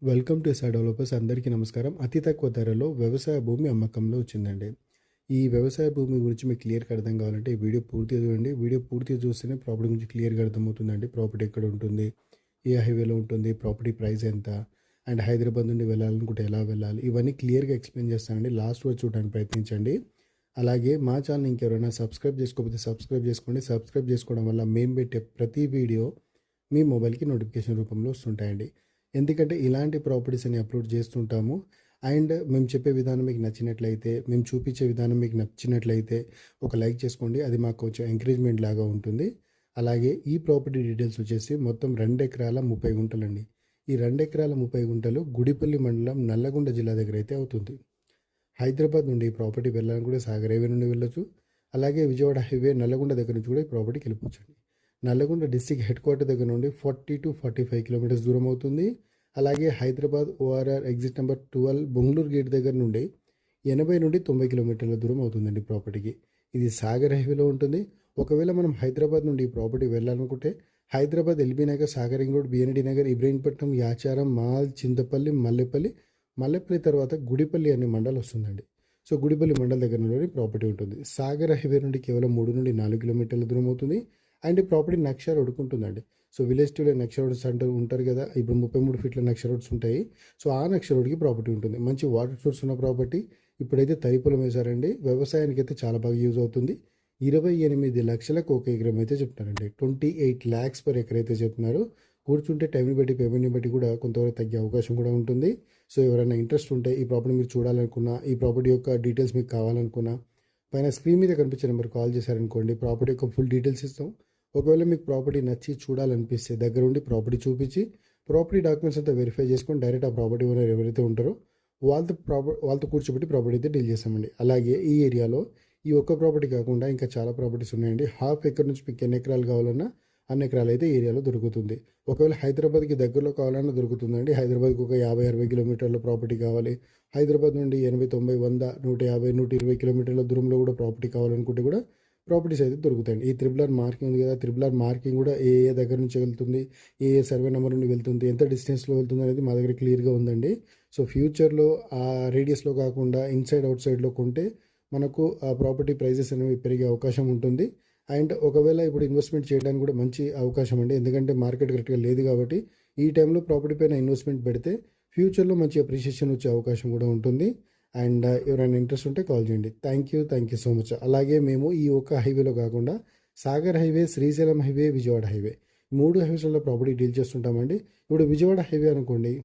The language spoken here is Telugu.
Welcome to SR developers. అందరికీ నమస్కారం. అతి తక్కువ ధరలో వ్యవసాయ భూమి అమ్మకంలో వచ్చిందండి. ఈ వ్యవసాయ భూమి గురించి మీకు క్లియర్‌గా అర్థం కావాలంటే ఈ వీడియో పూర్తిగా చూడండి. వీడియో పూర్తిగా చూస్తేనే ప్రాపర్టీ గురించి క్లియర్‌గా అర్థమవుతుందండి. ప్రాపర్టీ ఎక్కడ ఉంటుంది? ఏ హైవేలో ఉంటుంది? ప్రాపర్టీ ప్రైస్ ఎంత? అండ్ హైదరాబాద్ నుండి వెళ్ళాలనుకుంటే ఎలా వెళ్ళాలి? ఇవన్నీ క్లియర్‌గా ఎక్స్‌ప్లెయిన్ చేస్తానండి. లాస్ట్ వరకు చూడడానికి ప్రయత్నించండి. అలాగే మా ఛానల్‌ని ఇంకెవరైనా సబ్స్క్రైబ్ చేసుకోకపోతే సబ్స్క్రైబ్ చేసుకోండి. సబ్స్క్రైబ్ చేసుకోవడం వల్ల మేము పెట్టే ప్రతి వీడియో మీ మొబైల్‌కి నోటిఫికేషన్ రూపంలో వస్తుంటాయండి. ఎందుకంటే ఇలాంటి ప్రాపర్టీస్ అని అప్లోడ్ చేస్తుంటాము. అండ్ మేము చెప్పే విధానం మీకు నచ్చినట్లయితే, మేము చూపించే విధానం మీకు నచ్చినట్లయితే ఒక లైక్ చేసుకోండి. అది మాకు కొంచెం ఎంకరేజ్మెంట్ లాగా ఉంటుంది. అలాగే ఈ ప్రాపర్టీ డీటెయిల్స్ వచ్చేసి మొత్తం 2 ఎకరాల 30 గుంటలండి. ఈ 2 ఎకరాల 30 గుంటలు గుడిపల్లి మండలం నల్లగొండ జిల్లా దగ్గర అయితే అవుతుంది. హైదరాబాద్ నుండి ఈ ప్రాపర్టీ వెళ్ళాలనుకుంటే సాగర్ హైవే నుండి వెళ్ళొచ్చు. అలాగే విజయవాడ హైవే నల్లగొండ దగ్గర నుంచి కూడా ఈ ప్రాపర్టీకి వెళ్ళిపోవచ్చండి. నల్లగొండ డిస్ట్రిక్ట్ హెడ్ క్వార్టర్ దగ్గర నుండి 40-45 కిలోమీటర్స్ దూరం అవుతుంది. అలాగే Hyderabad ORR exit number 12 Bengaluru gate దగ్గర నుండి 80-90 కిలోమీటర్ల దూరం అవుతుందండి ప్రాపర్టీకి. ఇది సాగర్ హైవేలో ఉంటుంది. ఒకవేళ మనం హైదరాబాద్ నుండి ఈ ప్రాపర్టీ వెళ్ళాలనుకుంటే Hyderabad LB Nagar, Sagar ring road, BND Nagar, Ibrahimpatnam, Yacharam, mall, Chintapalli, Mallepally తర్వాత గుడిపల్లి అనే మండలం వస్తుందండి. సో గుడిపల్లి మండలం దగ్గర నుండి ప్రాపర్టీ ఉంటుంది. సాగర్ హైవే నుండి కేవలం 3-4 కిలోమీటర్ల దూరం అవుతుంది. అండ్ ఈ ప్రాపర్టీ నక్ష రోడ్డుకు ఉంటుందండి. సో విలేజ్ టులో నక్ష రోడ్స్ అంటారు ఉంటారు కదా, ఇప్పుడు 33 ఫీట్ల నక్ష రోడ్స్ ఉంటాయి. సో ఆ నక్ష రోడ్డుకి ప్రాపర్టీ ఉంటుంది. మంచి వాటర్ సోర్స్ ఉన్న ప్రాపర్టీ. ఇప్పుడైతే తరి పొలం వేశారండి. వ్యవసాయానికి అయితే చాలా బాగా యూజ్ అవుతుంది. 28 లక్షలకు ఒక ఎకరం అయితే చెప్తున్నారండి. 28 lakhs per ఎకర్ అయితే చెప్తున్నారు. కూర్చుంటే టైంని బట్టి పేమెంట్ని బట్టి కూడా కొంతవరకు తగ్గే అవకాశం కూడా ఉంటుంది. సో ఎవరైనా ఇంట్రెస్ట్ ఉంటే ఈ ప్రాపర్టీ మీరు చూడాలనుకున్నా, ఈ ప్రాపర్టీ యొక్క డీటెయిల్స్ మీకు కావాలనుకున్నా పైన స్క్రీన్ మీద కనిపించే నెంబర్ కాల్ చేశారనుకోండి, ప్రాపర్టీ యొక్క ఫుల్ డీటెయిల్స్ ఇస్తాం. ఒకవేళ మీకు ప్రాపర్టీ నచ్చి చూడాలనిపిస్తే దగ్గరుండి ప్రాపర్టీ చూపించి ప్రాపర్టీ డాక్యుమెంట్స్ అంతా వెరిఫై చేసుకొని డైరెక్ట్ ఆ ప్రాపర్టీ ఓనర్ ఎవరైతే ఉంటారో వాళ్ళతో కూర్చోబెట్టి ప్రాపర్టీ అయితే డీల్ చేస్తామండి. అలాగే ఈ ఏరియాలో ఈ ఒక్క ప్రాపర్టీ కాకుండా ఇంకా చాలా ప్రాపర్టీస్ ఉన్నాయండి. హాఫ్ ఎకర్ నుంచి మీకు ఎన్ని ఎకరాలు కావాలన్నా అన్ని ఎకరాలు అయితే ఏరియాలో దొరుకుతుంది. ఒకవేళ హైదరాబాద్కి దగ్గరలో కావాలన్నా దొరుకుతుందండి. హైదరాబాద్కి ఒక 50-60 కిలోమీటర్ల ప్రాపర్టీ కావాలి, హైదరాబాద్ నుండి 80-90-100-150-120 కిలోమీటర్ల దూరంలో కూడా ప్రాపర్టీ కావాలనుకుంటే కూడా ప్రాపర్టీస్ అయితే దొరుకుతాయండి. ఈ త్రిబుల్ ఆర్ మార్కింగ్ ఉంది కదా, త్రిబుల్ ఆర్ మార్కింగ్ కూడా ఏ ఏ దగ్గర నుంచి వెళ్తుంది, ఏ ఏ సర్వే నెంబర్ నుండి వెళ్తుంది, ఎంత డిస్టెన్స్లో వెళ్తుంది అనేది మా దగ్గర క్లియర్గా ఉందండి. సో ఫ్యూచర్లో ఆ రేడియస్లో కాకుండా ఇన్సైడ్ అవుట్ సైడ్లో కొంటే మనకు ఆ ప్రాపర్టీ ప్రైజెస్ అనేవి పెరిగే అవకాశం ఉంటుంది. అండ్ ఒకవేళ ఇప్పుడు ఇన్వెస్ట్మెంట్ చేయడానికి కూడా మంచి అవకాశం అండి. ఎందుకంటే మార్కెట్ కరెక్ట్గా లేదు కాబట్టి ఈ టైంలో ప్రాపర్టీ పైన ఇన్వెస్ట్మెంట్ పెడితే ఫ్యూచర్లో మంచి అప్రిషియేషన్ వచ్చే అవకాశం కూడా ఉంటుంది. అండ్ ఎవరైనా ఇంట్రెస్ట్ ఉంటే కాల్ చేయండి. Thank you so much. అలాగే మేము ఈ ఒక్క హైవేలో కాకుండా Sagar highway, Srisailam highway, Vijayawada highway 3 హైవేస్లలో ప్రాపర్టీ డీల్ చేస్తుంటామండి. ఇప్పుడు విజయవాడ హైవే అనుకోండి,